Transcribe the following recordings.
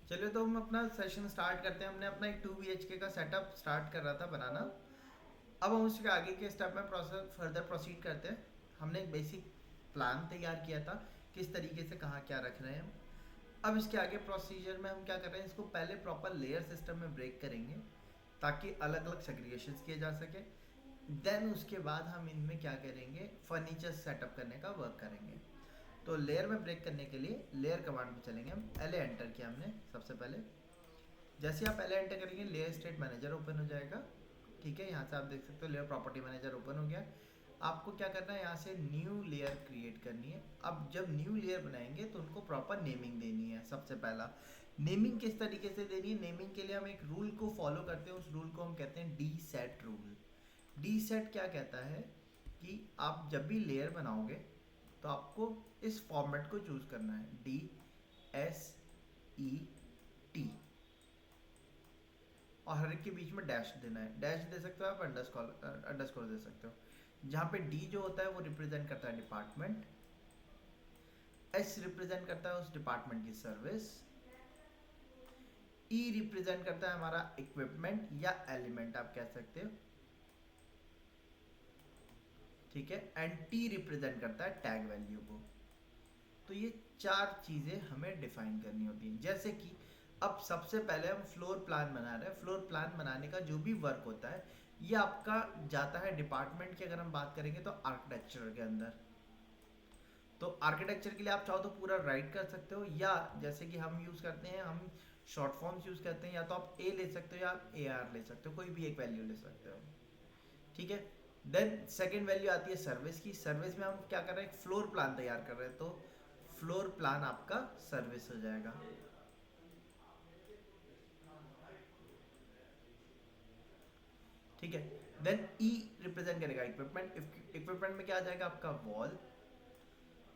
चलिए तो हम अपना सेशन स्टार्ट करते हैं। हमने अपना एक 2 BHK का सेटअप स्टार्ट कर रहा था बनाना। अब हम उसके आगे के स्टेप में प्रोसेस फर्दर प्रोसीड करते हैं। हमने एक बेसिक प्लान तैयार किया था किस तरीके से कहाँ क्या रख रहे हैं हम। अब इसके आगे प्रोसीजर में हम क्या कर रहे हैं, इसको पहले प्रॉपर लेयर सिस्टम में ब्रेक करेंगे ताकि अलग अलग सेग्रीगेशन किए जा सके। देन उसके बाद हम इनमें क्या करेंगे, फर्नीचर सेटअप करने का वर्क करेंगे। तो लेयर में ब्रेक करने के लिए लेयर कमांड में चलेंगे हम। एल एंटर किया हमने सबसे पहले। जैसे आप पहले एंटर करेंगे लेयर स्टेट मैनेजर ओपन हो जाएगा। ठीक है, यहाँ से आप देख सकते हो लेयर प्रॉपर्टी मैनेजर ओपन हो गया। आपको क्या करना है, यहाँ से न्यू लेयर क्रिएट करनी है। अब जब न्यू लेयर बनाएंगे तो उनको प्रॉपर नेमिंग देनी है। सबसे पहला नेमिंग किस तरीके से देनी है, नेमिंग के लिए हम एक रूल को फॉलो करते हैं। उस रूल को हम कहते हैं D set rule. D set क्या कहता है कि आप जब भी लेयर बनाओगे तो आपको इस फॉर्मेट को चूज करना है, DSET, और हर एक के बीच में डैश देना है। डैश दे सकते हो आप, अंडरस्कोर दे सकते हो। जहाँ पे डी जो होता है वो रिप्रेजेंट करता है डिपार्टमेंट, एस रिप्रेजेंट करता है उस डिपार्टमेंट की सर्विस, ई रिप्रेजेंट करता है हमारा इक्विपमेंट या एलिमेंट आप कह सकते हो। ठीक है, एंड टी रिप्रेजेंट करता है टैग वैल्यू को। तो ये चार चीज़ें हमें डिफाइन करनी होती हैं। जैसे कि अब सबसे पहले हम फ्लोर प्लान बना रहे हैं। फ्लोर प्लान बनाने का जो भी वर्क होता है ये आपका जाता है डिपार्टमेंट की। अगर हम बात करेंगे तो आर्किटेक्चर के अंदर, तो आर्किटेक्चर के लिए आप चाहो तो पूरा राइट कर सकते हो, या जैसे कि हम यूज़ करते हैं, हम शॉर्ट फॉर्म्स यूज़ करते हैं, या तो आप ए ले सकते हो या आप AR ले सकते हो, कोई भी एक वैल्यू ले सकते हो। ठीक है, देन सेकेंड वैल्यू आती है सर्विस की। सर्विस में हम क्या कर रहे हैं, एक फ्लोर प्लान तैयार कर रहे हैं, तो फ्लोर प्लान आपका सर्विस हो जाएगा। ठीक है, देन ई रिप्रेजेंट करेगा इक्विपमेंट। इक्विपमेंट में क्या आ जाएगा आपका वॉल।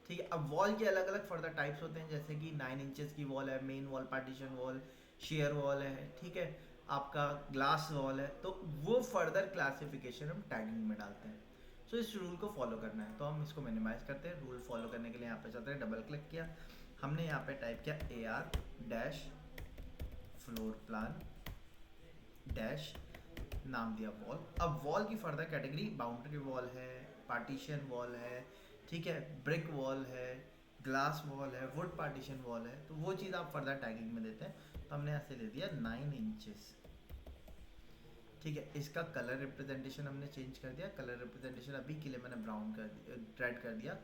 ठीक है, अब वॉल के अलग अलग फर्दर टाइप्स होते हैं, जैसे कि 9 इंचेस की वॉल है, main wall, partition wall, share wall है। ठीक है, आपका ग्लास वॉल है। तो वो फर्दर क्लासिफिकेशन हम टैगिंग में डालते हैं। सो इस रूल को फॉलो करना है, तो हम इसको मिनिमाइज करते हैं। रूल फॉलो करने के लिए यहाँ पे चलते हैं, डबल क्लिक किया हमने, यहाँ पे टाइप किया AR dash floor plan dash, नाम दिया वॉल। अब वॉल की फर्दर कैटेगरी बाउंड्री वॉल है, पार्टीशन वॉल है, ठीक है, ब्रिक वॉल है, ग्लास वॉल है, वुड पार्टीशन वॉल है। तो वो चीज़ आप फर्दर टैगिंग में देते हैं। तो हमने ऐसे दे दिया 9 इंचेस। ठीक है, इसका कलर रिप्रेजेंटेशन हमने चेंज कर दिया। कलर रिप्रेजेंटेशन अभी के लिए मैंने ब्राउन कर दिया, रेड कर दिया।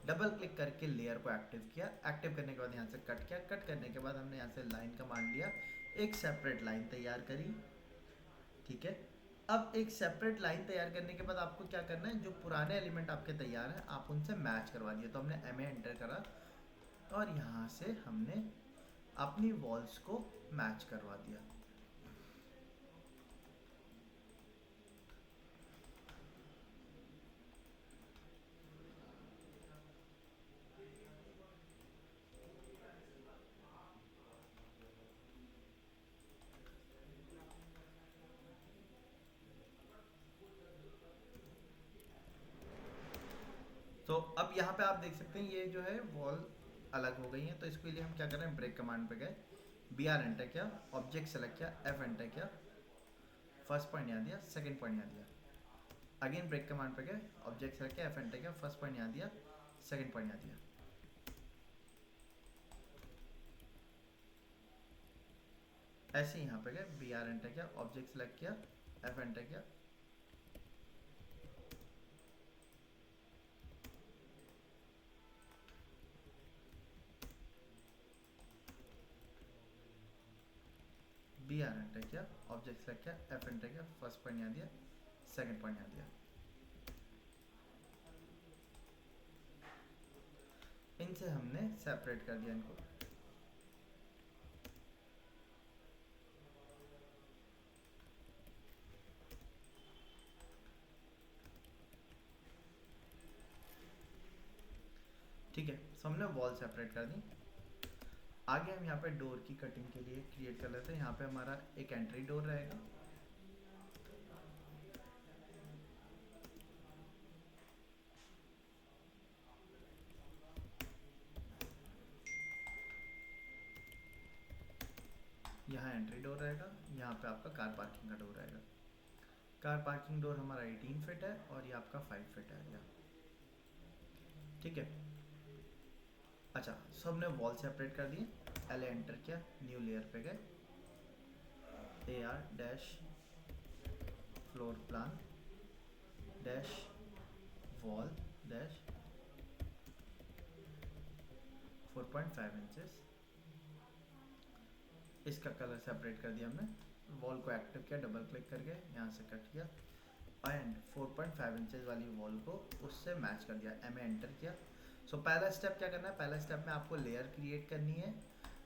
डबल क्लिक करके लेयर को एक्टिव किया। एक्टिव करने के बाद यहाँ से कट किया। कट करने के बाद हमने यहाँ से लाइन कमांड लिया, एक सेपरेट लाइन तैयार करी। ठीक है, अब एक सेपरेट लाइन तैयार करने के बाद आपको क्या करना है, जो पुराने एलिमेंट आपके तैयार हैं आप उनसे मैच करवा दिए। तो हमने MA एंटर करा और यहाँ से हमने अपनी वॉल्स को मैच करवा दिया। तो अब यहाँ पे आप देख सकते हैं ये जो है वॉल अलग हो गई हैं। तो इसके लिए हम क्या कर रहे हैं, ब्रेक कमांड पे गए, BR एंटर किया, ऑब्जेक्ट सेलेक्ट किया, F एंटर किया, फर्स्ट पॉइंट यहाँ दिया, सेकंड पॉइंट यहाँ दिया। अगेन ब्रेक कमांड पे गए, ऑब्जेक्ट सेलेक्ट किया, F एंटर किया, फर्स्ट पॉइंट यहाँ दिया, सेकंड पॉइंट यहाँ दिया। ऐसे यहाँ पे गए, BR एंटर किया, ऑब्जेक्ट सेलेक्ट किया, F एंटर किया, BR एंटर किया, ऑब्जेक्ट सेलेक्ट किया, F एंटर किया, फर्स्ट पॉइंट यहाँ दिया, सेकंड पॉइंट यहाँ दिया। इनसे हमने सेपरेट कर दिया इनको। ठीक है, सो हमने वॉल सेपरेट कर दी। आगे हम यहाँ पे डोर की कटिंग के लिए क्रिएट कर लेते हैं। यहाँ पे हमारा एक एंट्री डोर रहेगा। यहाँ एंट्री डोर रहेगा, यहाँ पे आपका कार पार्किंग का डोर रहेगा। कार पार्किंग डोर हमारा 18 फीट है और ये आपका 5 फीट है। ठीक है। अच्छा, सो हमने वॉल सेपरेट कर दिए, पहले एंटर किया, न्यू लेयर पे गए, AR dash floor plan dash wall dash 4.5 inches, इसका कलर सेपरेट कर दिया हमने। वॉल को एक्टिव किया, डबल क्लिक करके यहाँ से कट किया एंड 4.5 इंचेस वाली वॉल को उससे मैच कर दिया, एम एंटर किया। सो पहला स्टेप क्या करना है, पहला स्टेप में आपको लेयर क्रिएट करनी है।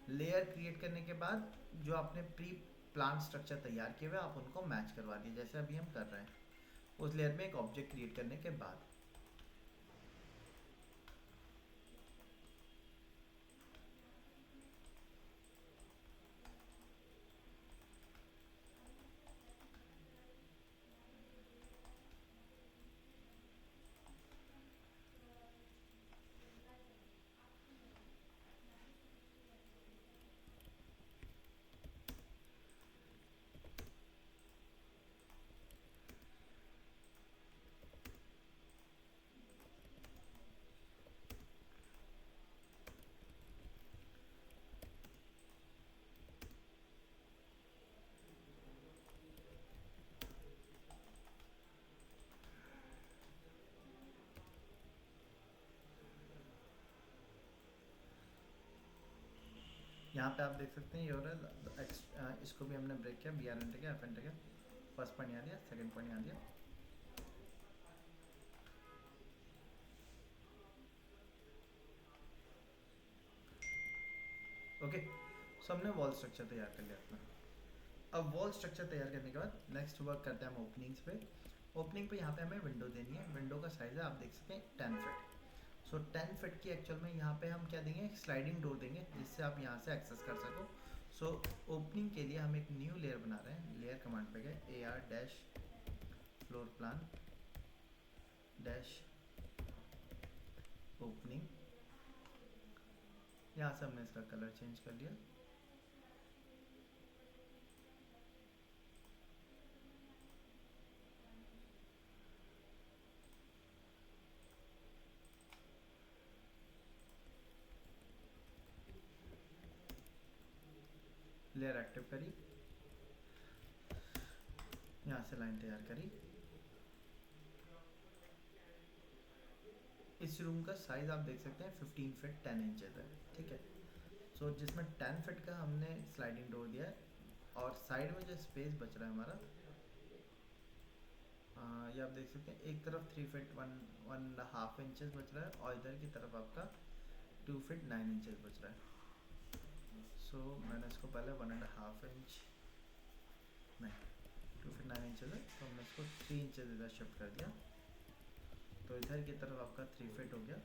लेयर क्रिएट करने के बाद जो आपने प्री प्लान स्ट्रक्चर तैयार किए हुए आप उनको मैच करवा दिए, जैसे अभी हम कर रहे हैं। उस लेयर में एक ऑब्जेक्ट क्रिएट करने के बाद यहाँ पे आप देख सकते हैं ये हो रहा है। इसको भी हमने ब्रेक किया, BR एंटर किया, F एंटर किया, फर्स्ट पॉइंट यहाँ दिया, सेकंड पॉइंट यहाँ दिया। ओके, सो हमने वॉल स्ट्रक्चर तैयार कर लिया अपना। अब वॉल स्ट्रक्चर तैयार करने के बाद नेक्स्ट वर्क करते हैं हम ओपनिंग्स पे। ओपनिंग पे यहाँ पे हमें विंडो देनी है। विंडो का साइज़ है आप देख सकते हैं 10 फीट। सो 10 फीट की एक्चुअल में यहाँ पे हम क्या देंगे, स्लाइडिंग डोर देंगे जिससे आप यहाँ से एक्सेस कर सको। सो ओपनिंग के लिए हम एक न्यू लेयर बना रहे हैं। लेयर कमांड पे गए, AR dash floor plan dash opening, यहाँ से हमने इसका कलर चेंज कर लिया। लेयर एक्टिव करी, यहाँ से लाइन तैयार करी। इस रूम का साइज आप देख सकते हैं 15 फीट 10 इंचेस है। ठीक है। सो जिसमें 10 फीट का हमने स्लाइडिंग डोर दिया है और साइड में जो स्पेस बच रहा है हमारा, ये आप देख सकते हैं एक तरफ 3 फीट 1.5 इंचेस बच रहा है और इधर की तरफ आपका 2 फीट 9 इंचेस बच रहा है। सो मैंने इसको पहले 1.5 इंच नहीं 2 फीट 9 इंचेस है, तो हमने इसको 3 इंचेस इधर शिफ्ट कर दिया, तो इधर की तरफ आपका 3 फीट हो गया,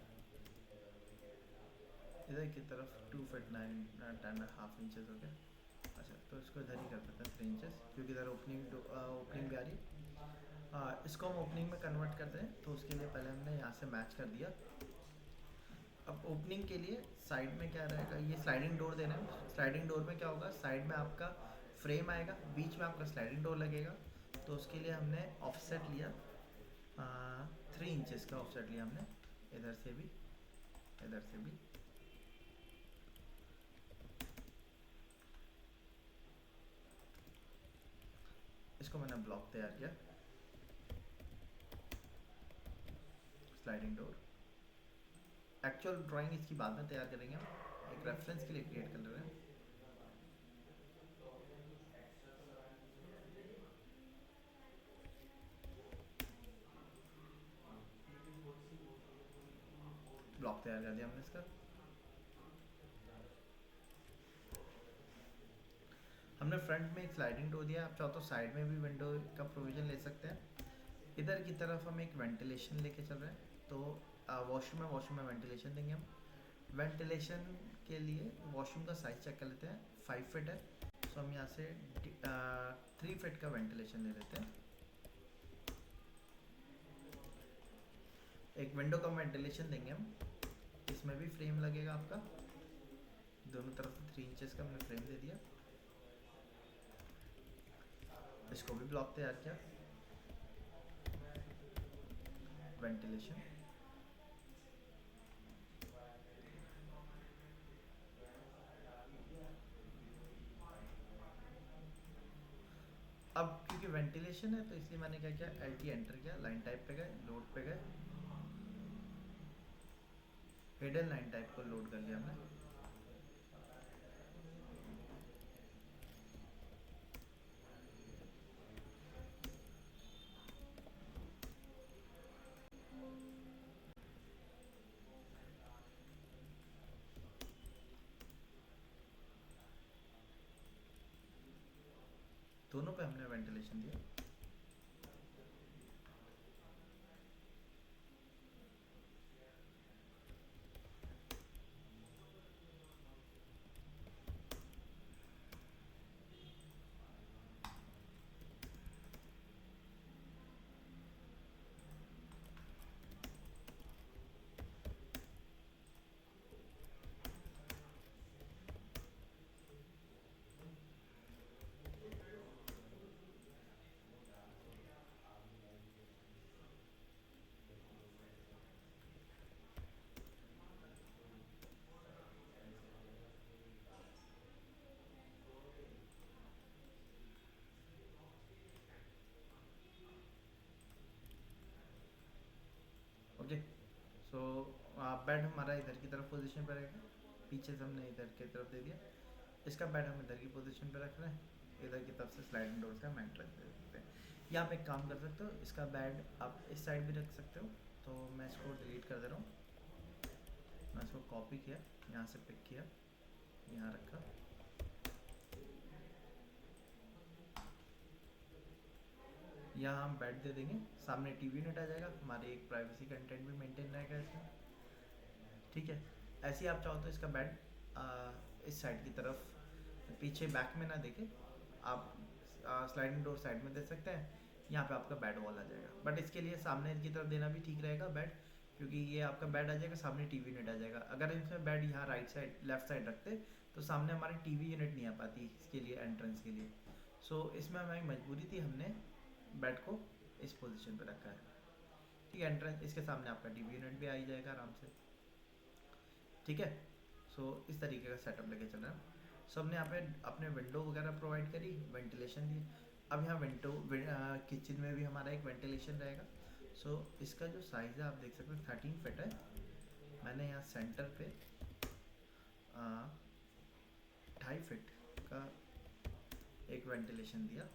इधर की तरफ 2 फीट 10.5 इंचेस हो गया। अच्छा, तो इसको इधर ही कर देते हैं 3 इंचेस, क्योंकि इधर ओपनिंग भी आ रही है। इसको हम ओपनिंग में कन्वर्ट करते हैं, तो उसके लिए पहले हमने यहाँ से मैच कर दिया। अब ओपनिंग के लिए साइड में क्या रहेगा, ये स्लाइडिंग डोर देना है। स्लाइडिंग डोर में क्या होगा, साइड में आपका फ्रेम आएगा, बीच में आपका स्लाइडिंग डोर लगेगा। तो उसके लिए हमने ऑफसेट लिया, 3 इंचेस का ऑफसेट लिया हमने, इधर से भी इधर से भी। इसको मैंने ब्लॉक तैयार किया, स्लाइडिंग डोर। एक्चुअल ड्राइंग इसकी बाद में तैयार करेंगे हम, एक रेफरेंस के लिए क्रिएट कर रहे हैं। ब्लॉक तैयार कर दिया हमने इसका। हमने फ्रंट में एक स्लाइडिंग डोर दिया, आप चाहो तो साइड में भी विंडो का प्रोविज़न ले सकते हैं। इधर की तरफ हम एक वेंटिलेशन लेके चल रहे हैं, तो वॉशरूम में वेंटिलेशन देंगे हम। वेंटिलेशन के लिए वॉशरूम का साइज चेक कर लेते हैं, 5 फीट है, तो हम यहाँ से 3 फीट का वेंटिलेशन ले लेते हैं। एक विंडो का वेंटिलेशन देंगे हम, इसमें भी फ्रेम लगेगा आपका, दोनों तरफ 3 इंचेस का हमने फ्रेम दे दिया। इसको भी ब्लॉक तैयार किया, वेंटिलेशन। अब क्योंकि वेंटिलेशन है तो इसलिए मैंने क्या किया, एल टी एंटर किया, लाइन टाइप पे गए, लोड पे गए, हिडन लाइन टाइप को लोड कर लिया हमने। दोनों पे हमने वेंटिलेशन दिया। ओके, सो बेड हमारा इधर की तरफ पोजीशन पे रहेगा, पीछे से हमने इधर की तरफ दे दिया। इसका बेड हम इधर की पोजीशन पे रख रहे हैं, इधर की तरफ से स्लाइडिंग डोर से हम एंट्रेंस दे देते हैं। यहाँ पे एक काम कर सकते हो, इसका बेड आप इस साइड भी रख सकते हो, तो मैं इसको डिलीट कर दे रहा हूँ। मैं इसको कॉपी किया, यहाँ से पिक किया, यहाँ रखा। यहाँ हम बेड दे देंगे, सामने टीवी यूनिट आ जाएगा, हमारी एक प्राइवेसी कंटेंट भी मेंटेन रहेगा इसमें, ठीक है। ऐसे ही आप चाहो तो इसका बेड इस साइड की तरफ, पीछे बैक में ना देके आप स्लाइडिंग डोर साइड में दे सकते हैं, यहाँ पे आपका बेड वॉल आ जाएगा। बट इसके लिए सामने की तरफ देना भी ठीक रहेगा बेड, क्योंकि ये आपका बेड आ जाएगा, सामने टीवी यूनिट आ जाएगा। अगर इसमें बेड यहाँ राइट साइड लेफ्ट साइड रखते तो सामने हमारी टीवी यूनिट नहीं आ पाती इसके लिए, एंट्रेंस के लिए। सो इसमें हमारी मजबूरी थी, हमने बेड को इस पोजीशन पे रखा है, ठीक है। एंट्रेंस इसके सामने आपका टीवी यूनिट भी आ ही जाएगा आराम से, ठीक है। सो इस तरीके का सेटअप लेके चल रहा है। सो हमने यहाँ पे अपने विंडो वगैरह प्रोवाइड करी, वेंटिलेशन दी। अब यहाँ विंडो किचन में भी हमारा एक वेंटिलेशन रहेगा। सो इसका जो साइज़ है आप देख सकते हैं 13 फिट है। मैंने यहाँ सेंटर पे 2.5 फीट का एक वेंटिलेशन दिया।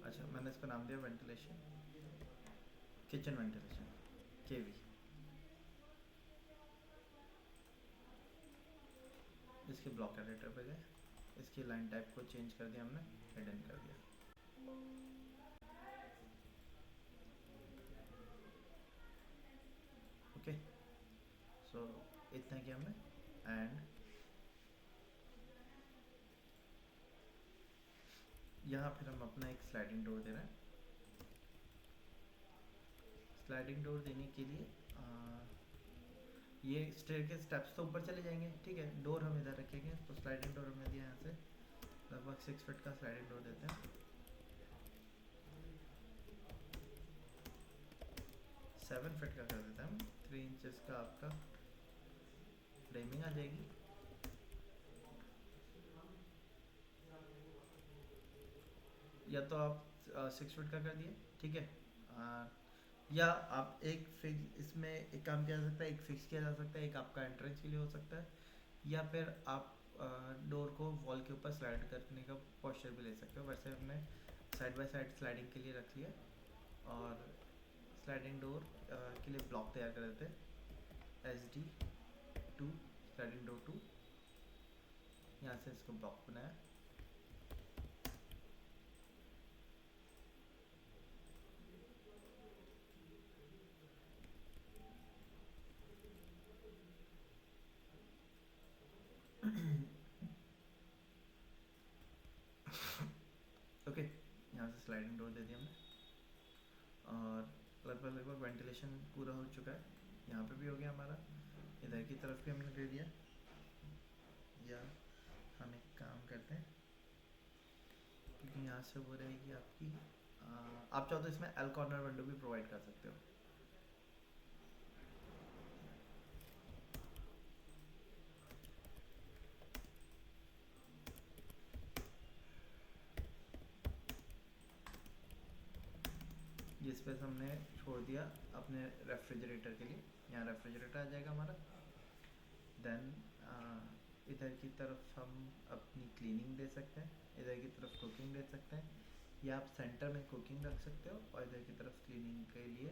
अच्छा, मैंने इसका नाम दिया वेंटिलेशन, किचन वेंटिलेशन, केवी। इसके ब्लॉक एडिटर पे गए, इसकी लाइन टाइप को चेंज कर दिया हमने, हिडन कर दिया। ओके, सो इतना किया हमने। एंड यहाँ फिर हम अपना एक स्लाइडिंग डोर दे रहे हैं। स्लाइडिंग डोर देने के लिए ये स्टेयर के स्टेप्स तो ऊपर चले जाएंगे, ठीक है। डोर हम इधर रखेंगे, तो स्लाइडिंग डोर हमने दिया यहाँ से लगभग 6 फीट का स्लाइडिंग डोर देते हैं। 7 फीट का कर देते हैं हम, 3 इंचेस का आपका फ्रेमिंग आ जाएगी। या तो आप 6 फीट का कर दिए, ठीक है। या आप एक फिक्स, इसमें एक काम किया जा सकता है, एक फिक्स किया जा सकता है, एक आपका एंट्रेंस के लिए हो सकता है, या फिर आप डोर को वॉल के ऊपर स्लाइड करने का पोस्चर भी ले सकते हो। वैसे हमने साइड बाय साइड स्लाइडिंग के लिए रख लिया, और स्लाइडिंग डोर के लिए ब्लॉक तैयार कर देते हैं, SD2 स्लाइडिंग डोर 2, यहाँ से इसको ब्लॉक बनाया। स्लाइडिंग डोर दे दिया हमने, और लगभग वेंटिलेशन पूरा हो चुका है। यहाँ पे भी हो गया हमारा, इधर की तरफ भी हमने दे दिया। या हम एक काम करते हैं, क्योंकि यहाँ से वो रहेगी आपकी, आप चाहो तो इसमें एल कॉर्नर विंडो भी प्रोवाइड कर सकते हो। ये स्पेस हमने छोड़ दिया अपने रेफ्रिजरेटर के लिए, यहाँ रेफ्रिजरेटर आ जाएगा हमारा। देन इधर की तरफ हम अपनी क्लीनिंग दे सकते हैं, इधर की तरफ कुकिंग दे सकते हैं, या आप सेंटर में कुकिंग रख सकते हो और इधर की तरफ क्लीनिंग के लिए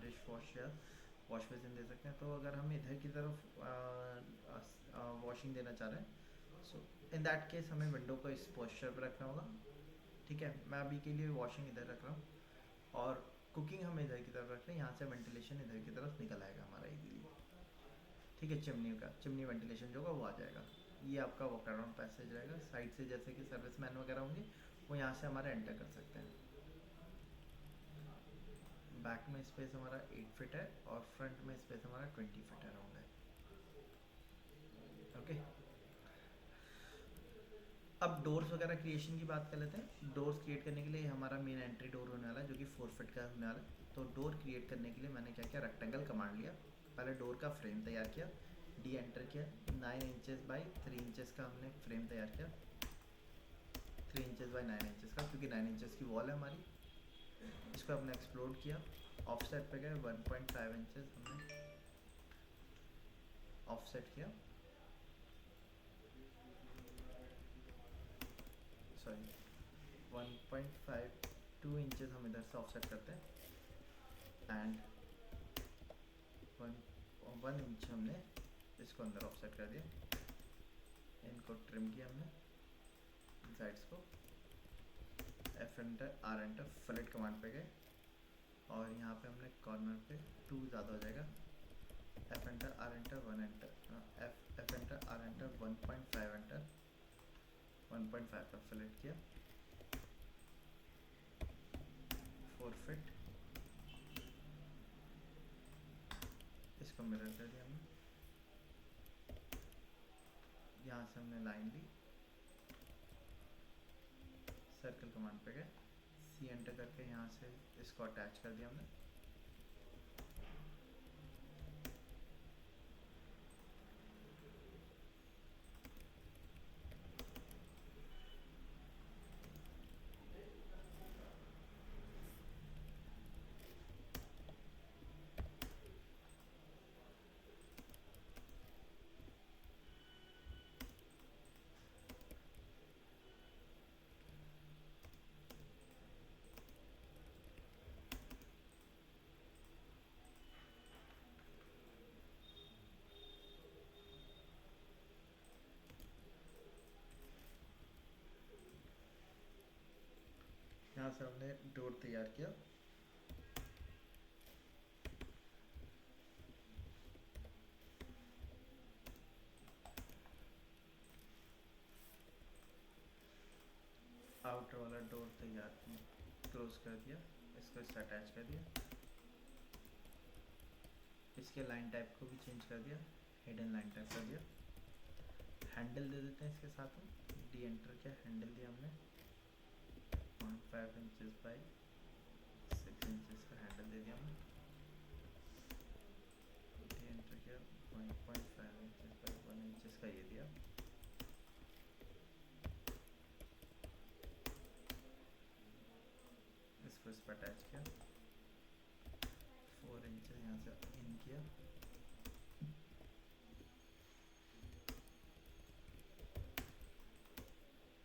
डिश वॉश या वॉश बेसिन दे सकते हैं। तो अगर हम इधर की तरफ वॉशिंग देना चाह रहे हैं, सो इन दैट केस हमें विंडो को इस पोस्चर पर रखना होगा। ठीक है, मैं अभी के लिए वॉशिंग इधर रख रहा हूँ और कुकिंग हम इधर की तरफ रख रहे हैं। यहाँ से वेंटिलेशन इधर की तरफ निकल आएगा हमारा इजीली। ठीक है, चिमनी वेंटिलेशन जो होगा वो आ जाएगा। ये आपका वॉक अराउंड पैसेज रहेगा। साइड से जैसे कि सर्विसमैन वगैरह होंगे वो यहाँ से हमारे एंटर कर सकते हैं। बैक में स्पेस हमारा 8 फीट है और फ्रंट में स्पेस हमारा 20 फीट अराउंड है। ओके, अब डोर्स वगैरह क्रिएशन की बात कर लेते हैं। डोर्स क्रिएट करने के लिए हमारा मेन एंट्री डोर होने वाला है जो कि 4 फीट का होने वाला है। तो डोर क्रिएट करने के लिए मैंने क्या किया, रेक्टेंगल कमांड लिया, पहले डोर का फ्रेम तैयार किया, डी एंटर किया, 9 इंचेस बाई 3 इंचेस का हमने फ्रेम तैयार किया, 3 इंचेस बाई 9 इंचेस का, क्योंकि 9 इंचेस की वॉल है हमारी। इसको हमने एक्सप्लोड किया, ऑफसेट पे गए, 1.5 इंचेस हमने ऑफसेट किया, सॉरी 1.52 इंचेस हम इधर से ऑफसेट करते हैं, एंड 1 इंच हमने इसको अंदर ऑफसेट कर दिया। इनको ट्रिम किया हमने साइड्स को, F enter R enter fillet command पे गए और यहाँ पे हमने कॉर्नर पे 2 ज़्यादा हो जाएगा, F enter R enter 1 enter, F enter R enter 1.5 enter, 1.5 का फ्लिट किया, 4 फीट, इसको मिरर कर दिया हमने। यहाँ से हमने लाइन ली, सर्कल कमांड पे गए, सी एंटर करके यहाँ से इसको अटैच कर दिया हमने। यहाँ से हमने डोर तैयार किया, आउटर वाला डोर तैयार क्लोज कर दिया, इसको इससे अटैच कर दिया, इसके लाइन टाइप को भी चेंज कर दिया, हिडन लाइन टाइप कर दिया। हैंडल दे देते हैं इसके साथ हम, डी एंटर किया, हैंडल दिया हमने 0.5 इंचेस बाई 6 इंचेस का हैंडल दे दिया हमने, डी एंटर किया, 1.5 इंचेस बाई 1 इंचेस का ये दिया, इसको इस पर अटैच किया, 4 इंचेस यहाँ से इन किया,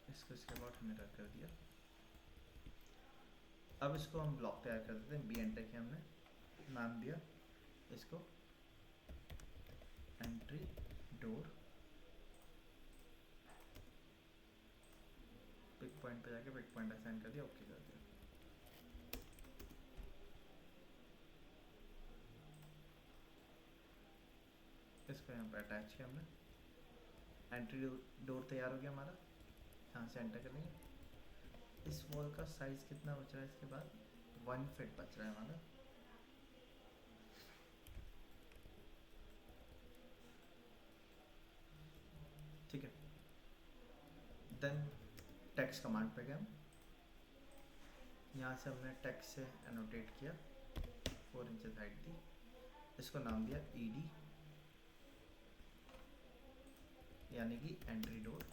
इसको इसके बाद मिरर कर दिया। अब इसको हम ब्लॉक तैयार कर देते हैं, बी एंटर किया हमने, नाम दिया इसको एंट्री डोर, पिक पॉइंट पे जाके पिक पॉइंट असाइन कर दिया, ओके कर दिया। इसको यहाँ पे अटैच किया हमने, एंट्री डोर तैयार हो गया हमारा, यहाँ से एंटर करेंगे, इस वॉल का साइज कितना बच रहा है इसके बाद? 1 फीट बच रहा है हमारा। ठीक है, देन टेक्स्ट कमांड पे गए हम। यहाँ से हमने टेक्स्ट से एनोटेट किया, 4 इंचेस हाइट दी, इसको नाम दिया ईडी यानी कि एंट्री डोर।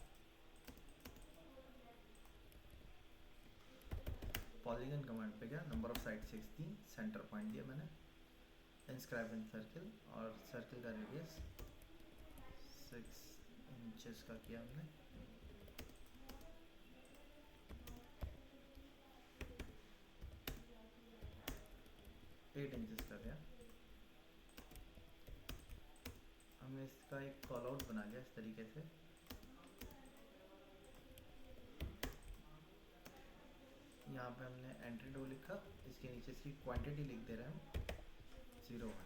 पॉलीगन कमांड पे गया, number of side 6 the, centre point दिया मैंने, इंस्क्राइब इन सर्किल, और सर्किल का रेडियस 6 इंचेस का किया हमने। एट इंचेस का गया। हमने इसका एक कॉल आउट बना लिया इस तरीके से। यहाँ पे हमने एंट्री डोर लिखा, इसके नीचे इसकी क्वांटिटी लिख दे रहे हैं हम 01,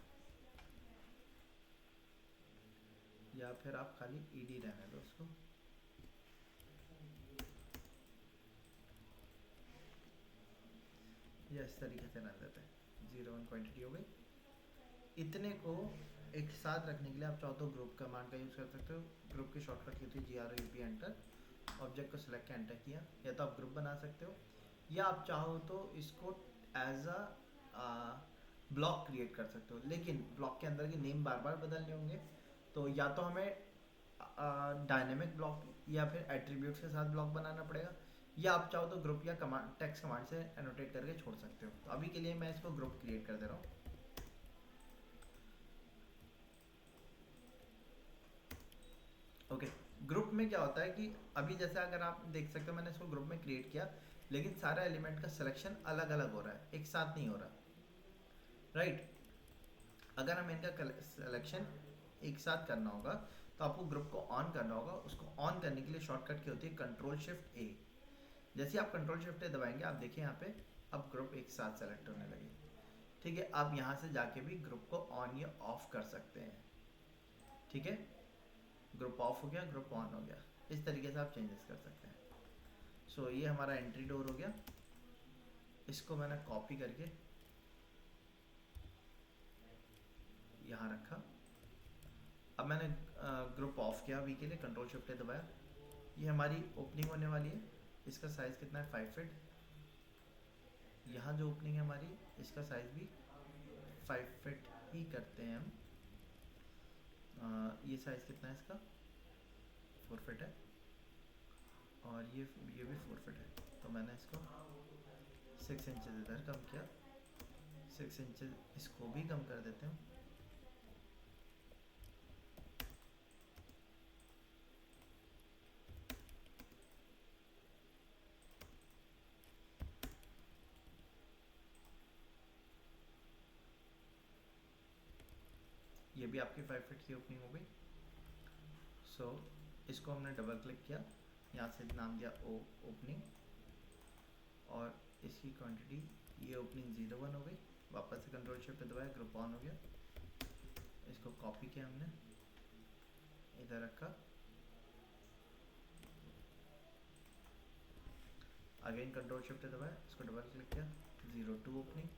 या फिर आप खाली ईडी रहने दो उसको। या इस तरीके से रहने देते हैं, 01 क्वांटिटी हो गई। इतने को एक साथ रखने के लिए आप चाहो तो ग्रुप कमांड का यूज़ कर सकते हो। ग्रुप की शॉर्टकट की होती है GRUP एंटर। ऑब्जेक्ट को सिलेक्ट किया, एंटर किया, या तो आप ग्रुप बना सकते हो, या आप चाहो तो इसको एज अ ब्लॉक क्रिएट कर सकते हो। लेकिन ब्लॉक के अंदर के नेम बार बार बदलने होंगे, तो या तो हमें डायनेमिक ब्लॉक या फिर एट्रीब्यूट्स के साथ ब्लॉक बनाना पड़ेगा, या आप चाहो तो ग्रुप या कमांड टेक्स्ट कमांड से एनोटेट करके छोड़ सकते हो। तो अभी के लिए मैं इसको ग्रुप क्रिएट कर दे रहा हूँ। ओके, ग्रुप में क्या होता है कि अभी जैसे अगर आप देख सकते हो मैंने इसको ग्रुप में क्रिएट किया, लेकिन सारा एलिमेंट का सिलेक्शन अलग अलग हो रहा है, एक साथ नहीं हो रहा, राइट। अगर हमें इनका सिलेक्शन एक साथ करना होगा तो आपको ग्रुप को ऑन करना होगा। उसको ऑन करने के लिए शॉर्टकट की होती है Ctrl+Shift+A। जैसे आप Ctrl+Shift+A दबाएंगे, आप देखिए यहाँ पे अब ग्रुप एक साथ सेलेक्ट होने लगे। ठीक है, आप यहाँ से जाके भी ग्रुप को ऑन या ऑफ कर सकते हैं। ठीक है, ग्रुप ऑफ हो गया, ग्रुप ऑन हो गया, इस तरीके से आप चेंजेस कर सकते हैं। सो ये हमारा एंट्री डोर हो गया। इसको मैंने कॉपी करके यहाँ रखा। अब मैंने ग्रुप ऑफ किया अभी के लिए, Ctrl+Shift+A दबाया। ये हमारी ओपनिंग होने वाली है, इसका साइज़ कितना है 5 फीट। यहाँ जो ओपनिंग है हमारी, इसका साइज़ भी 5 फीट ही करते हैं हम। ये साइज़ कितना है इसका, 4 फीट है, और ये भी 4 फीट है। तो मैंने इसको 6 इंचेस इधर कम किया, 6 इंचेस इसको भी कम कर देते हैं। ये भी आपकी 5 फीट की ओपनिंग हो गई। सो इसको हमने डबल क्लिक किया, यहाँ से नाम दिया ओपनिंग, और इसकी क्वांटिटी, ये ओपनिंग 01 हो गई। वापस से Ctrl+Shift दबाया, ग्रुप ऑन हो गया। इसको कॉपी किया हमने, इधर रखा, अगेन Ctrl+Shift दबाया, इसको डबल क्लिक किया, 02 ओपनिंग,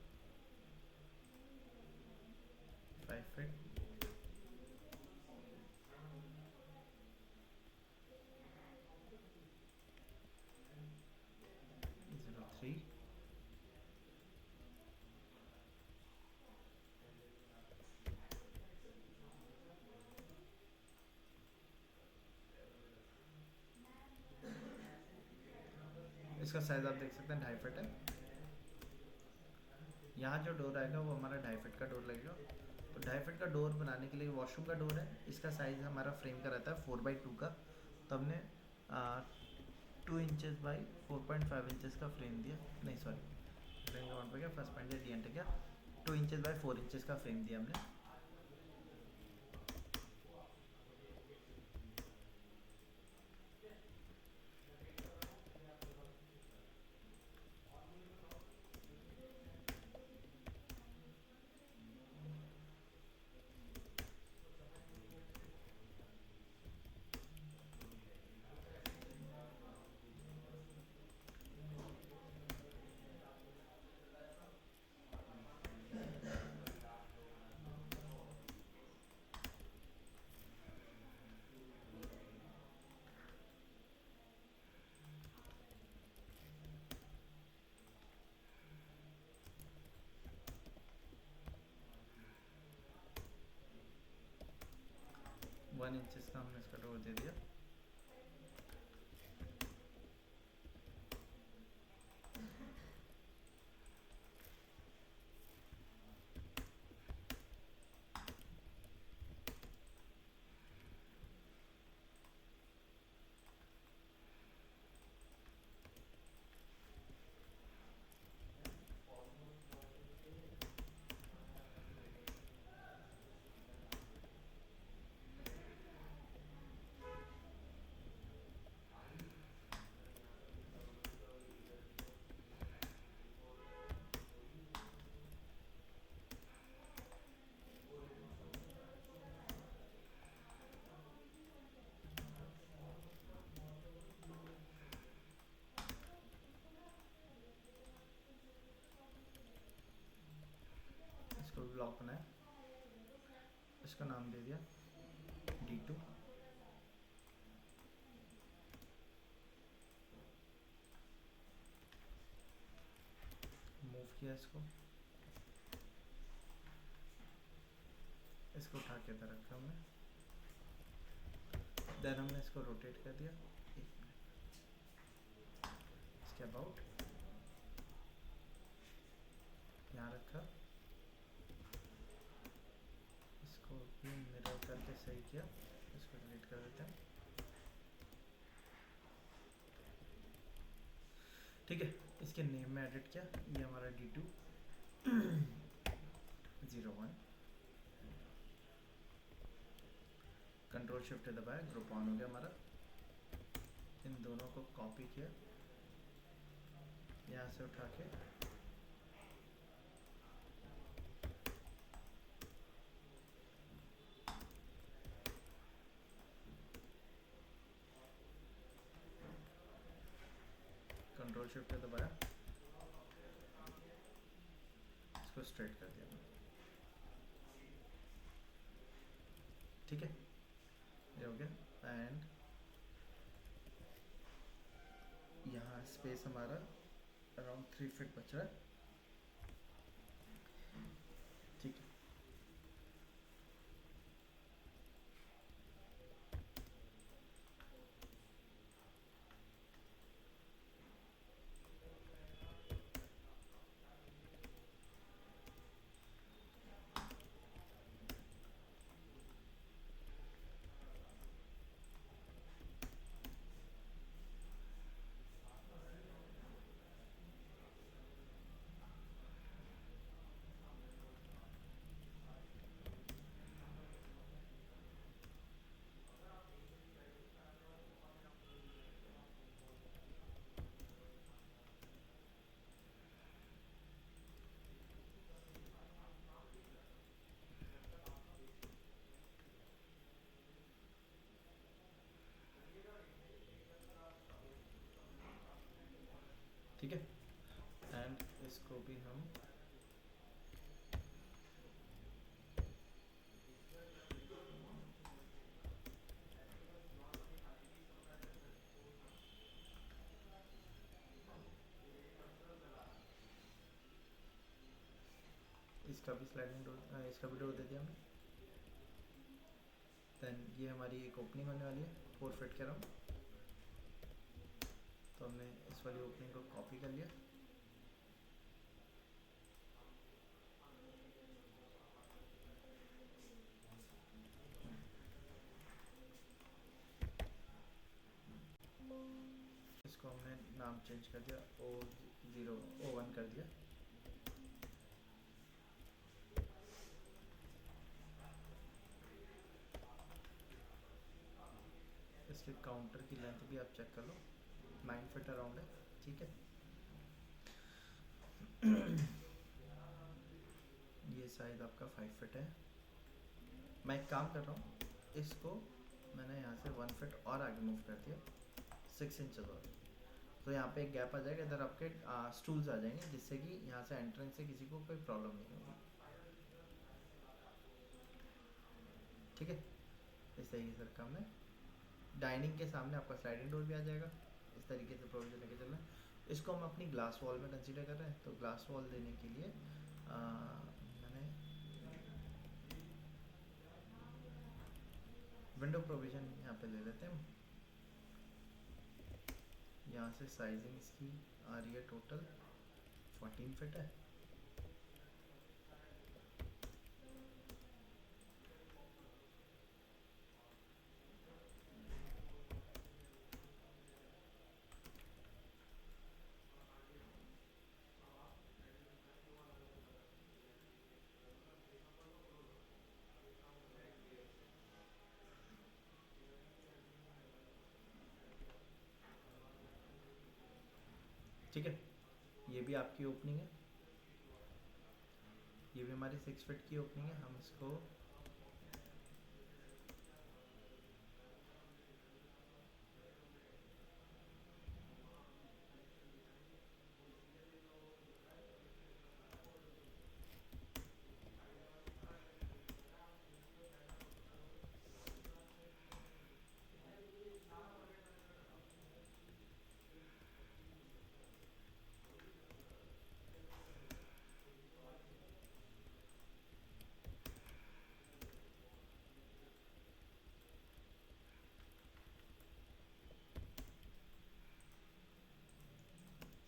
5 फीट, थ्री, इसका साइज आप देख सकते हैं 2.5 फीट है। यहाँ जो डोर आएगा वो हमारा 2.5 फीट का डोर लगेगा। तो 2.5 फीट का डोर बनाने के लिए वॉशरूम का डोर है, इसका साइज़ हमारा फ्रेम का रहता है 4x2 का। तो हमने 2 इंचेस बाई 4.5 इंचेस का फ्रेम दिया, नहीं सॉरी, फ्रेम का पे गया, फर्स्ट पॉइंट डी एंटर किया, 2 इंचेस बाई 4 इंचेस का फ्रेम दिया हमने। 1 इंचेस का हमने इसका डोर दे दिया। इसको ब्लॉक बनाया, इसका नाम दे दिया D2। मूव किया इसको उठा के इधर रखा हमने। देन हमने इसको रोटेट कर दिया, एक मिनट, इसके अबाउट यहाँ रखा, इसको भी मिरर करके सही किया, इसको डिलीट कर देते हैं। ठीक है, इसके नेम में एडिट किया, ये हमारा D2 01। कंट्रोल शिफ्ट दबाया, ग्रुप ऑन हो गया हमारा। इन दोनों को कॉपी किया, यहाँ से उठा के कंट्रोल शिफ्ट दबाया, इसको स्ट्रेट कर दिया। ठीक है, ये हो गया। एंड यहाँ स्पेस हमारा अराउंड 3 फीट बच रहा है। ठीक है, ठीक है। एंड इसको भी हम इसका भी स्लाइडिंग डोर, इसका भी डोर दे दिया हमने। देन ये हमारी एक ओपनिंग होने वाली है 4 फीट के अराउंड, तो हमने इस वाली ओपनिंग को कॉपी कर लिया। इसको हमने नाम चेंज कर दिया, O01 कर दिया। इसके काउंटर की लेंथ भी आप चेक कर लो, 9 फीट अराउंड है। ठीक है, ये साइज आपका 5 फीट है। मैं एक काम कर रहा हूँ, इसको मैंने यहाँ से 1 फीट और आगे मूव कर दिया, 6 इंचेस और। तो यहाँ पे एक गैप आ जाएगा, इधर आपके स्टूल्स आ जाएंगे, जिससे कि यहाँ से एंट्रेंस से किसी को कोई प्रॉब्लम नहीं होगी। ठीक है, इस तरीके से रखा हमने। डाइनिंग के सामने आपका स्लाइडिंग डोर भी आ जाएगा, इस तरीके से प्रोविजन लेके चलना है। इसको हम अपनी ग्लास वॉल में कंसीडर कर रहे हैं, तो ग्लास वॉल देने के लिए मैंने विंडो प्रोविजन यहाँ पे ले लेते हैं। यहाँ से साइजिंग इसकी आ रही है टोटल 14 फिट है। ठीक है, ये भी आपकी ओपनिंग है, ये भी हमारी 6 फिट की ओपनिंग है। हम इसको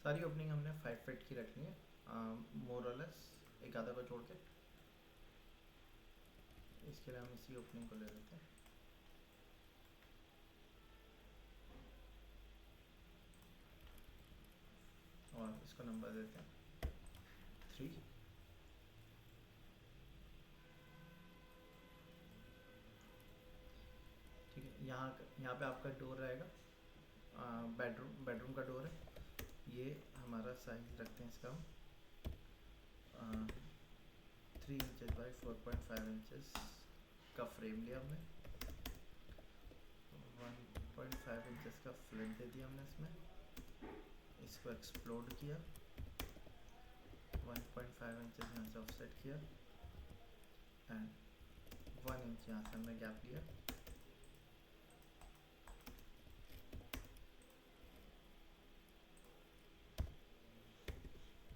सारी ओपनिंग हमने 5 फिट की रखनी है, मोर और लेस, एक आधा को छोड़ के। इसके लिए हम इसी ओपनिंग को ले लेते हैं। और इसको नंबर देते हैं 3। ठीक है, यहाँ पे आपका डोर रहेगा, बेडरूम का डोर है। ये हमारा साइज रखते हैं इसका हम 3 इंचज़ बाई 4.5 इंचज़ का फ्रेम लिया हमने, 1.5 इंचज़ का फ्लिट दे दिया हमने इसमें, इसको एक्सप्लोड किया, 1.5 इंचज़ यहाँ से ऑफसेट किया एंड 1 इंच यहाँ से हमने गैप लिया।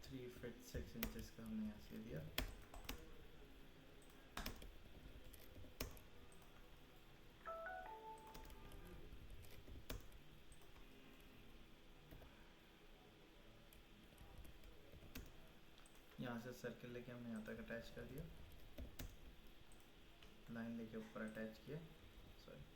थ्री फिट 6 इंचज़ का हमने यहाँ से दिया। यहाँ से सर्कल लेके हमने यहाँ तक अटैच कर दिया, लाइन लेके ऊपर अटैच किया, सॉरी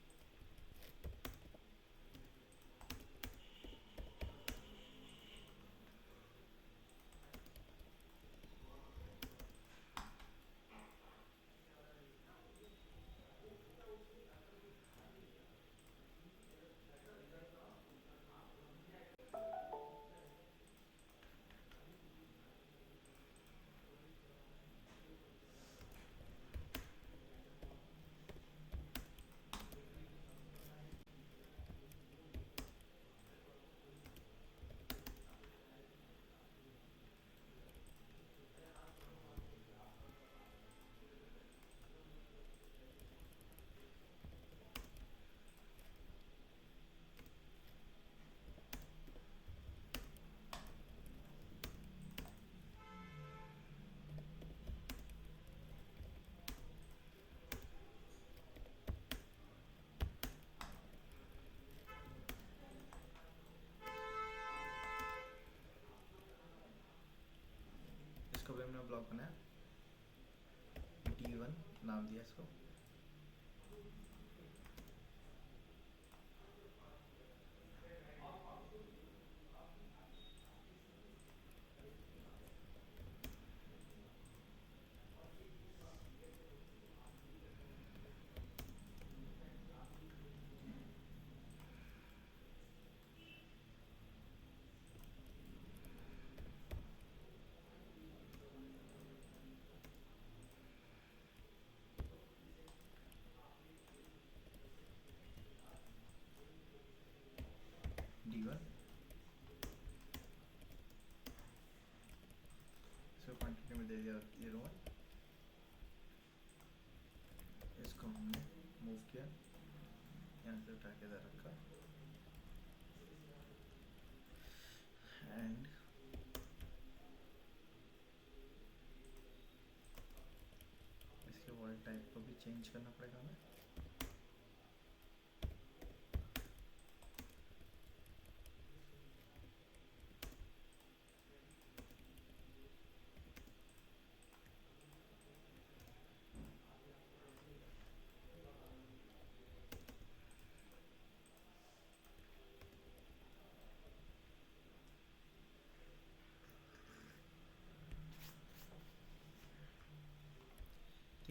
इसको भी हमने ब्लॉक बनाया, D1 नाम दिया इसको। D1 इसको क्वांटिटी में दे दिया 01। इसको हमने मूव किया, यहाँ से उठा के इधर रखा एंड इसके वॉल टाइप को भी चेंज करना पड़ेगा हमें।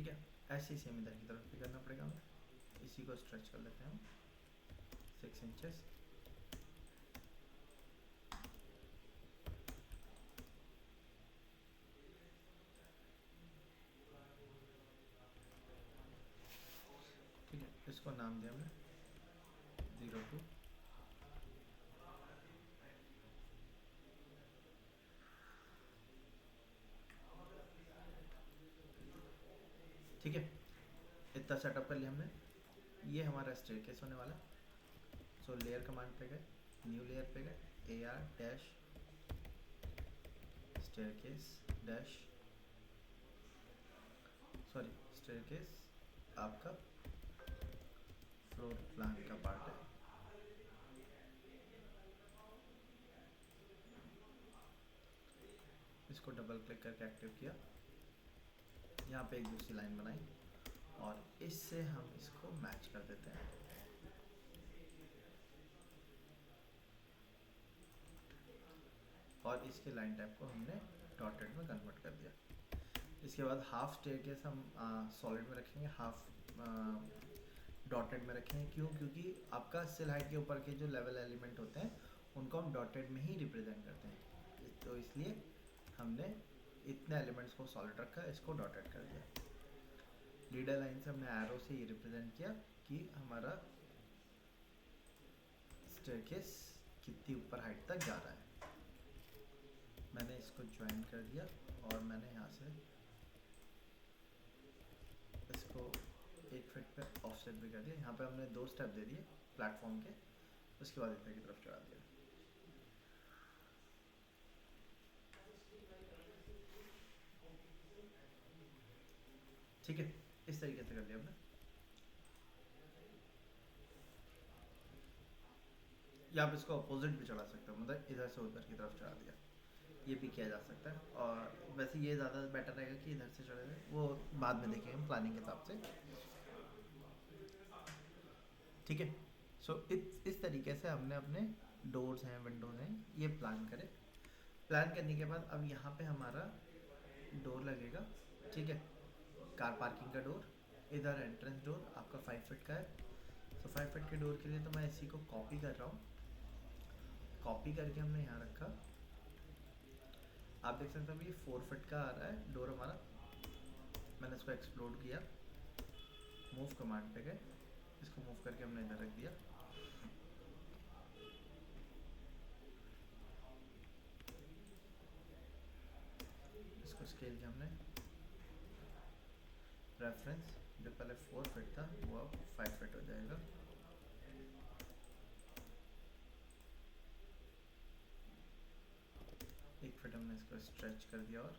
ठीक है, ऐसे ही सेम इधर की तरफ भी करना पड़ेगा हमें। इसी को स्ट्रेच कर लेते हैं हम 6 इंचेस। ठीक है, इसको नाम दिया हमने 02। ठीक है, इतना सेटअप कर लिया हमने। ये हमारा स्टेयरकेस होने वाला है। सो लेयर कमांड पे गए, न्यू लेयर पे गए, AR dash staircase dash, sorry staircase आपका फ्लोर प्लान का पार्ट है। इसको डबल क्लिक करके एक्टिव किया, यहाँ पे एक दूसरी लाइन बनाई और इससे हम इसको मैच कर देते हैं। और इसके लाइन टाइप को हमने डॉटेड में कन्वर्ट कर दिया। इसके बाद हाफ स्टेयरकेस हम सॉलिड में रखेंगे, हाफ डॉटेड में रखेंगे। क्यों? क्योंकि आपका सिल हाइट के ऊपर के जो लेवल एलिमेंट होते हैं उनको हम डॉटेड में ही रिप्रेजेंट करते हैं, तो इसलिए हमने इतने एलिमेंट्स को सॉलिड रखा, इसको डॉटेड कर दिया। लीडर लाइन से हमने एरो से ये रिप्रेजेंट किया कि हमारा स्टेयरकेस कितनी ऊपर हाइट तक जा रहा है। मैंने इसको ज्वाइन कर दिया और मैंने यहाँ से इसको 1 फीट पे ऑफसेट भी कर दिया। यहाँ पे हमने 2 स्टेप दे दिए प्लेटफॉर्म के, उसके बाद इधर की तरफ चढ़ा दिया। ठीक है, इस तरीके से कर दिया हमने। या आप इसको अपोजिट भी चढ़ा सकते हो, मतलब इधर से उधर की तरफ चढ़ा दिया, ये भी किया जा सकता है। और वैसे ये ज़्यादा बेटर रहेगा कि इधर से चढ़े, वो बाद में देखेंगे हम प्लानिंग के हिसाब से। ठीक है, सो इस तरीके से हमने अपने डोर्स हैं, विंडोज़ हैं, ये प्लान करे। प्लान करने के बाद अब यहाँ पे हमारा डोर लगेगा। ठीक है, कार पार्किंग का डोर, इधर एंट्रेंस डोर आपका 5 फीट का है। तो 5 फीट के डोर के लिए तो मैं इसी को कॉपी कर रहा हूँ। कॉपी करके हमने यहाँ रखा। आप देख सकते हो ये 4 फीट का आ रहा है डोर हमारा। मैंने इसको एक्सप्लोड किया, मूव कमांड पे गए, इसको मूव करके हमने इधर रख दिया। इसको स्केल किया हमने, रेफरेंस जो पहले 4 फीट था वो अब 5 फीट हो जाएगा। एक फीट हमने इसको स्ट्रेच कर दिया। और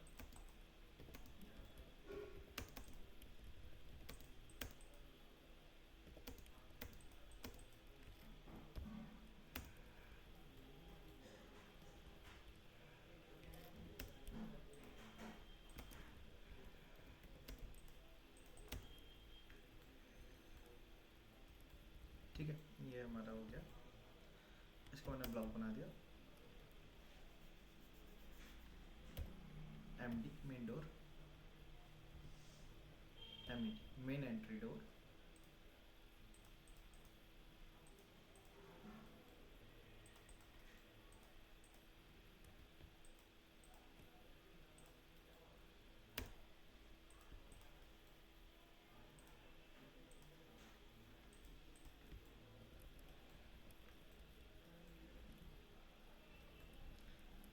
ठीक है, ये हमारा हो गया। इसको मैंने ब्लॉक बना दिया, MD main door, MED main entry door.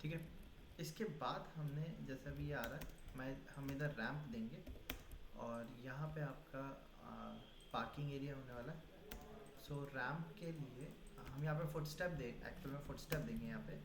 ठीक है, इसके बाद हमने जैसा भी ये आ रहा है, हम इधर रैंप देंगे और यहाँ पे आपका पार्किंग एरिया होने वाला है। सो रैंप के लिए हम यहाँ पे फुटस्टेप एक्चुअल में फुटस्टेप देंगे यहाँ पे।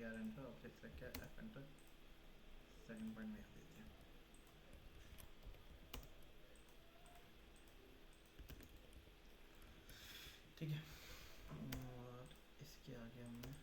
आर एंटर, ऑब्जेक्ट सेलेक्ट किया, एफ एंटर, सेकंड पॉइंट में यहाँ देते हैं। ठीक है, और इसके आगे हमने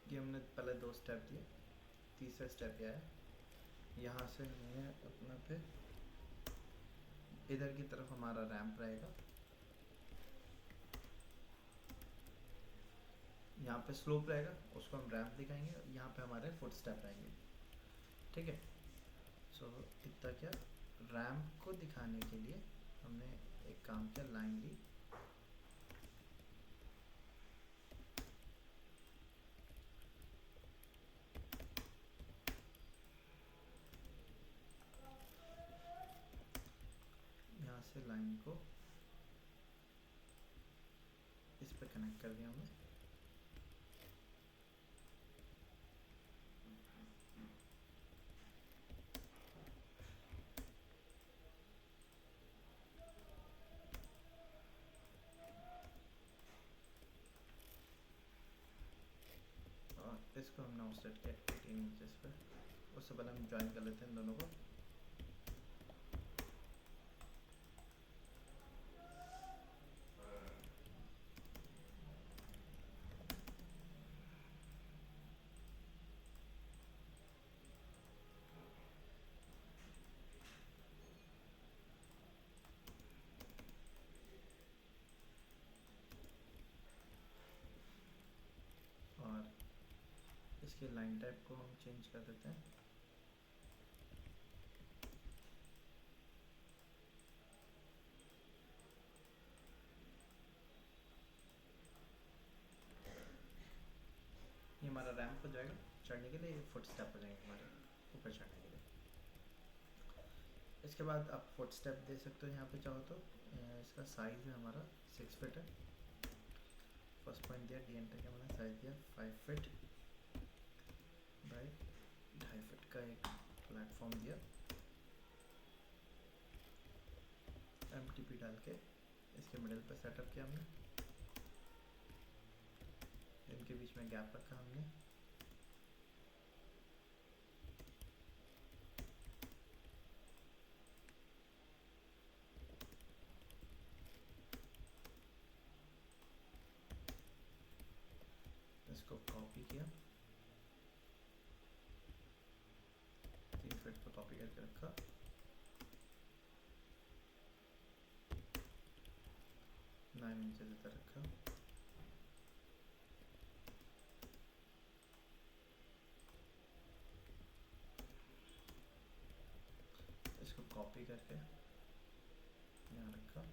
ये हमने पहले 2 स्टेप दिए, तीसरा स्टेप यह है, यहाँ से हमें अपना पे इधर की तरफ हमारा रैंप रहेगा, यहाँ पे स्लोप रहेगा, उसको हम रैंप दिखाएंगे, यहाँ पे हमारे फुट स्टेप रहेंगे। ठीक है, सो इतना क्या, रैंप को दिखाने के लिए हमने एक काम किया, लाइन ली, यहाँ से लाइन को इस पे कनेक्ट कर दिया हमने। और इसको हम नाउ सेट किया 18 इंचेस पे। उससे पहले हम ज्वाइन कर लेते हैं दोनों को। और इसके लाइन टाइप को हम चेंज कर देते हैं। ये हमारा रैंप हो जाएगा चढ़ने के लिए, ये फुट स्टेप हो जाएंगे हमारे ऊपर चढ़ने के लिए। इसके बाद आप फुट स्टेप दे सकते हो यहाँ पे चाहो तो। इसका साइज़ है हमारा 6 फीट है। फर्स्ट पॉइंट दिया, डी एंटर का मैंने साइज़ दिया 5 फीट बाई 2.5 फीट का एक प्लेटफॉर्म दिया, एमटीपी डाल के इसके मिडिल पे सेटअप किया हमने, इनके बीच में गैप रखा हमने। इसको कॉपी किया, 3 फीट पे कॉपी करके रखा, नाइन इंचेस इधर रखा, इसको कॉपी करके यहाँ रखा,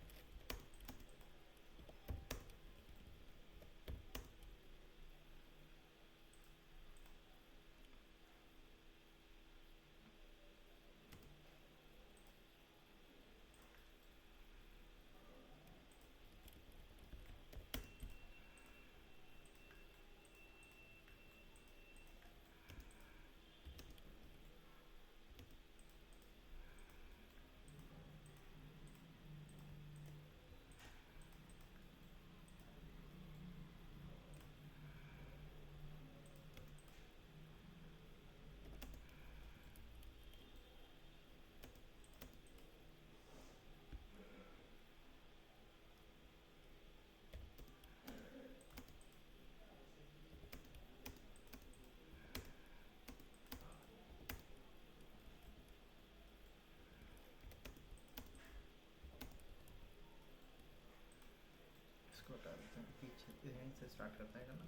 इसको हटा देते हैं, पीछे यहीं से स्टार्ट करते हैं करना।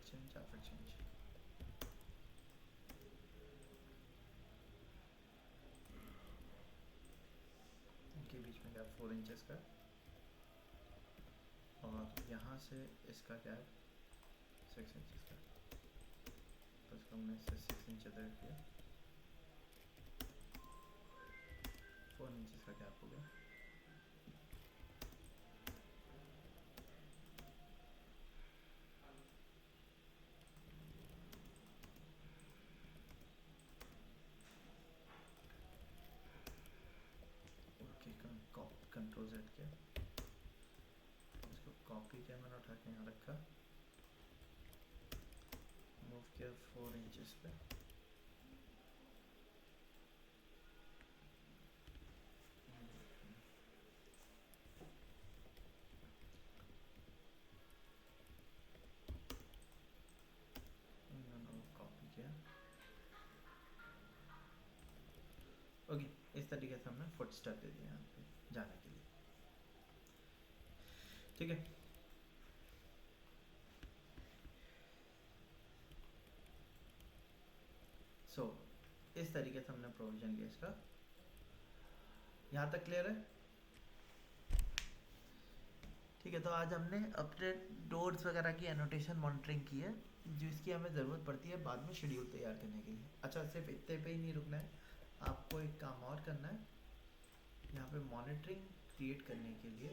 एक्सचेंज, आप एक्सचेंज। इनके बीच में गैप 4 इंचेस का, और यहाँ से इसका गैप 6 इंचेस का, तो इसको हमने इससे 6 इंच इधर किया, 4 इंचेस का गैप हो गया। कंट्रोल Z किया, इसको कॉपी किया मैंने, उठा के यहाँ रखा, मूव किया 4 इंचेस पे, कॉपी किया। ओके, इस तरीके से हमने फुट स्टेप दे दिया यहाँ पे जाने के लिए, ठीक है। सो इस तरीके से हमने प्रोविजन लिया इसका। यहाँ तक क्लियर है? ठीक है, तो आज हमने अपने डोर्स वगैरह की एनोटेशन मॉनिटरिंग की है, जिसकी हमें ज़रूरत पड़ती है बाद में शेड्यूल तैयार करने के लिए। अच्छा, सिर्फ इतने पे ही नहीं रुकना है, आपको एक काम और करना है। यहाँ पे मॉनिटरिंग क्रिएट करने के लिए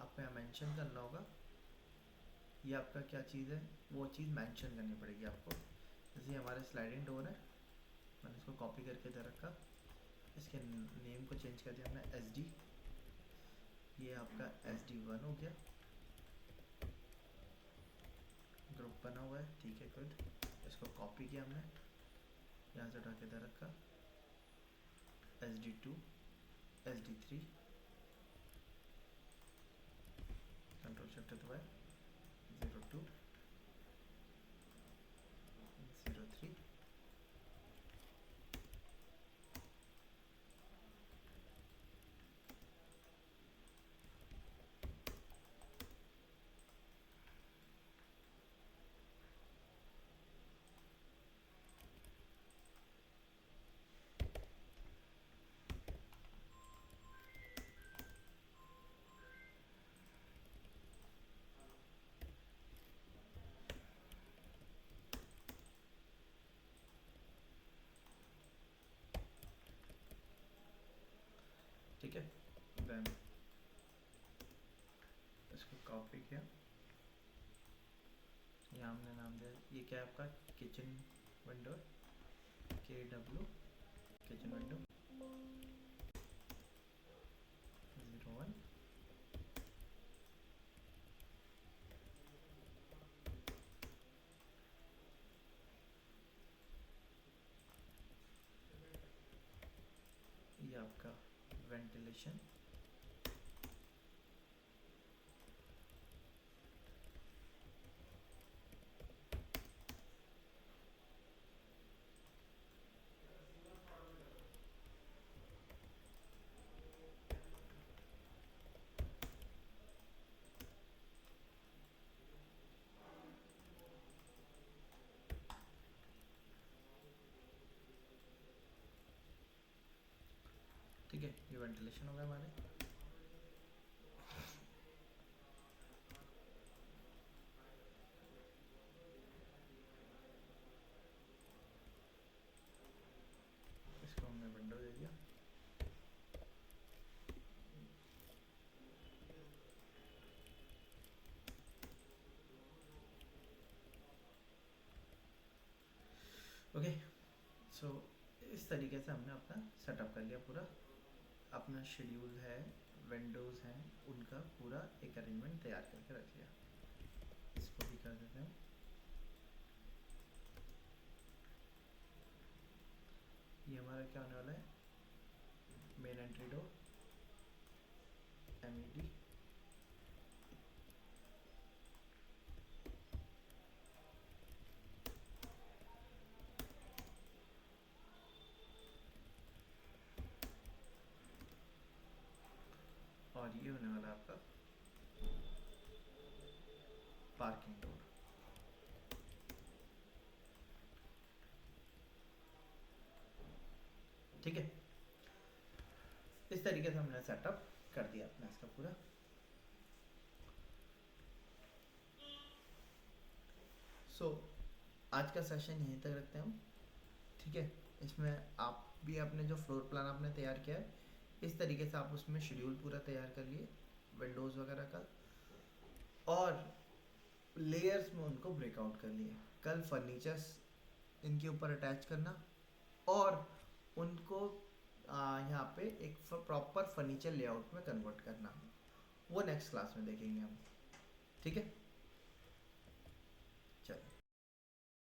आपको यहाँ मेंशन करना होगा, ये आपका क्या चीज़ है, वो चीज़ मेंशन करनी पड़ेगी आपको। जैसे हमारे स्लाइडिंग डोर है, मैंने इसको कॉपी करके दे रखा, इसके नेम को चेंज कर दिया हमने SD, ये आपका SD1 हो गया, ग्रुप बना हुआ है, ठीक है, गुड। इसको कॉपी किया हमने, यहाँ से उठा के दे रखा, SD2, SD3, कंट्रोल शिफ्ट दबाए, 02, 03, ठीक है। देन इसको कॉपी किया, यहाँ हमने नाम दिया, ये क्या है आपका kitchen window, KW kitchen window 01, ये आपका वेंटिलेशन, ठीक है, ये वेंटिलेशन हो गया हमारे। इसको हमने विंडो दे दिया, ओके। सो इस तरीके से हमने अपना सेटअप कर लिया पूरा, अपना शेड्यूल है, विंडोज़ हैं, उनका पूरा एक अरेंजमेंट तैयार करके रख लिया। इसको भी कर देते हैं, ये हमारा क्या होने वाला है, मेन एंट्री डोर, MED, और ये होने वाला है आपका पार्किंग डोर। ठीक है, इस तरीके से हमने सेटअप कर दिया अपना इसका पूरा। सो आज का सेशन यहीं तक रखते हैं हम, ठीक है। इसमें आप भी अपने जो फ्लोर प्लान आपने तैयार किया है, इस तरीके से आप उसमें शेड्यूल पूरा तैयार कर लिए विंडोज़ वगैरह का, और लेयर्स में उनको ब्रेकआउट कर लिए। कल फर्नीचर्स इनके ऊपर अटैच करना और उनको यहाँ पे एक प्रॉपर फर्नीचर लेआउट में कन्वर्ट करना, वो नेक्स्ट क्लास में देखेंगे हम, ठीक है।